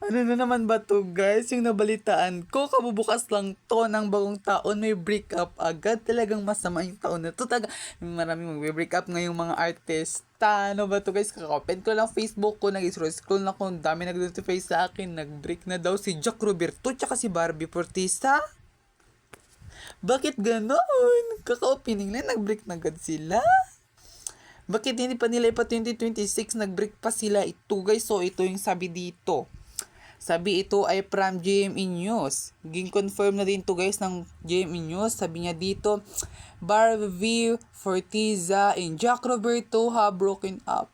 Ano na naman ba to guys? Yung nabalitaan ko, kabubukas lang to ng bagong taon, may breakup agad. Talagang masama yung taon na to. Marami mag-break up ngayong mga artista. Ano ba to guys? Kaka-open ko lang Facebook ko, nag-scroll na ko, ang dami nag-notify sa akin. Nag-break na daw si Jack Roberto tsaka si Barbie Fortista. Bakit ganon? Kaka-opening lang, nag-break na agad sila. Bakit hindi pa nila ipa 2026, nag-break pa sila ito guys? So ito yung sabi dito. Sabi ito ay from GME News. Ging-confirm na din to guys ng GME News. Sabi niya dito, Barbie Fortiza and Jack Roberto have broken up.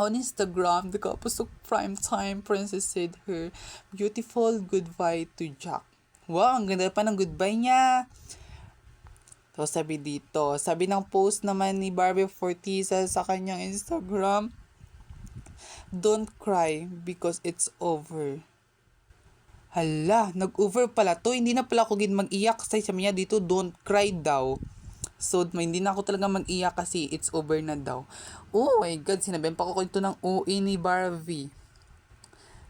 On Instagram, the couple's primetime princess said her beautiful goodbye to Jack. Wow, ang ganda pa ng goodbye niya. So sabi dito, sabi ng post naman ni Barbie Fortiza sa kanyang Instagram, don't cry because it's over. Hala, nag-over pala to. Hindi na pala ako mag-iyak kasi sabi niya dito, don't cry daw. So, hindi na ako talaga mag-iyak kasi it's over na daw. Oh my God, sinabihan pa ko ito ng OA ni Barbie.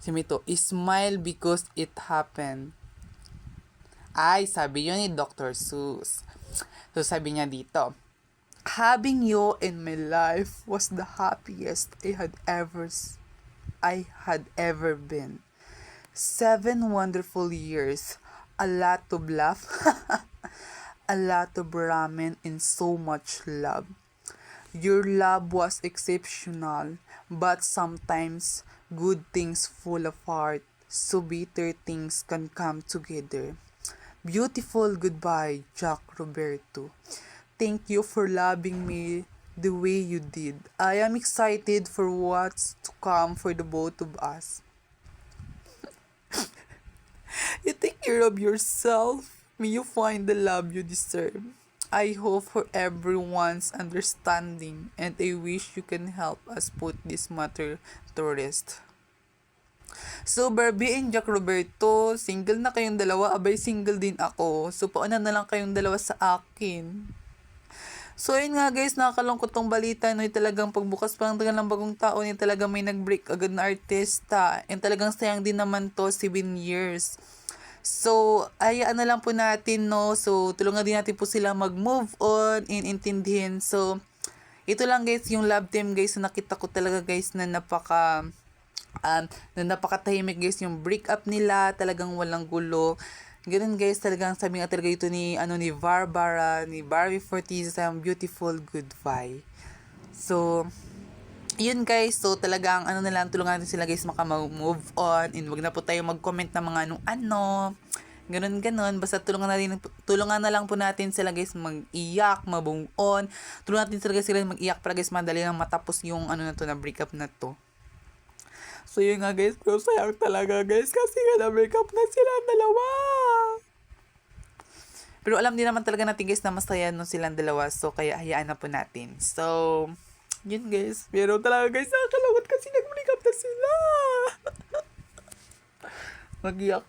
Sabi ito, smile because it happened. Ay, sabi yun ni Dr. Seuss. So, sabi niya dito, having you in my life was the happiest I had ever been. 7 wonderful years, a lot of laugh, a lot of ramen, and so much love. Your love was exceptional, but sometimes good things fall apart, so bitter things can come together. Beautiful goodbye, Jack Roberto. Thank you for loving me the way you did. I am excited for what's to come for the both of us. You take care of yourself. May you find the love you deserve. I hope for everyone's understanding and I wish you can help us put this matter to rest. So, Barbie and Jack Roberto, single na kayong dalawa, abay single din ako. So, pauna na lang kayong dalawa sa akin. So, ayun nga guys, nakakalungkot tong balita, no, talagang pagbukas pa lang ng bagong taon, talagang may nag-break agad na artista. And talagang sayang din naman to, 7 years. So, ayaan na lang po natin, no. So, tulungan din natin po sila mag-move on, intindihin. So, ito lang guys, yung love team guys, na nakita ko talaga guys na napakatahimik guys, yung break up nila, talagang walang gulo. Ganun guys, talagang sabi nga talaga ito ni Barbara, ni Barbie Fortiza, beautiful goodbye. So, yun guys, so talagang na lang, tulungan natin sila guys maka-move on, and wag na po tayo mag-comment ng mga ano. Ganun, basta tulungan na lang po natin sila guys mag-iyak, mabung on. Tulungan natin sila mag-iyak para guys madali lang matapos yung na to, na breakup na to. So yun nga guys, pero sayang talaga guys kasi nga na-break up na sila dalawa. Pero alam din naman talaga natin guys na masaya no silang dalawa, so kaya hayaan na po natin. So, yun guys, pero talaga guys nakakalawat kasi nag-break up na sila. Mag-iyak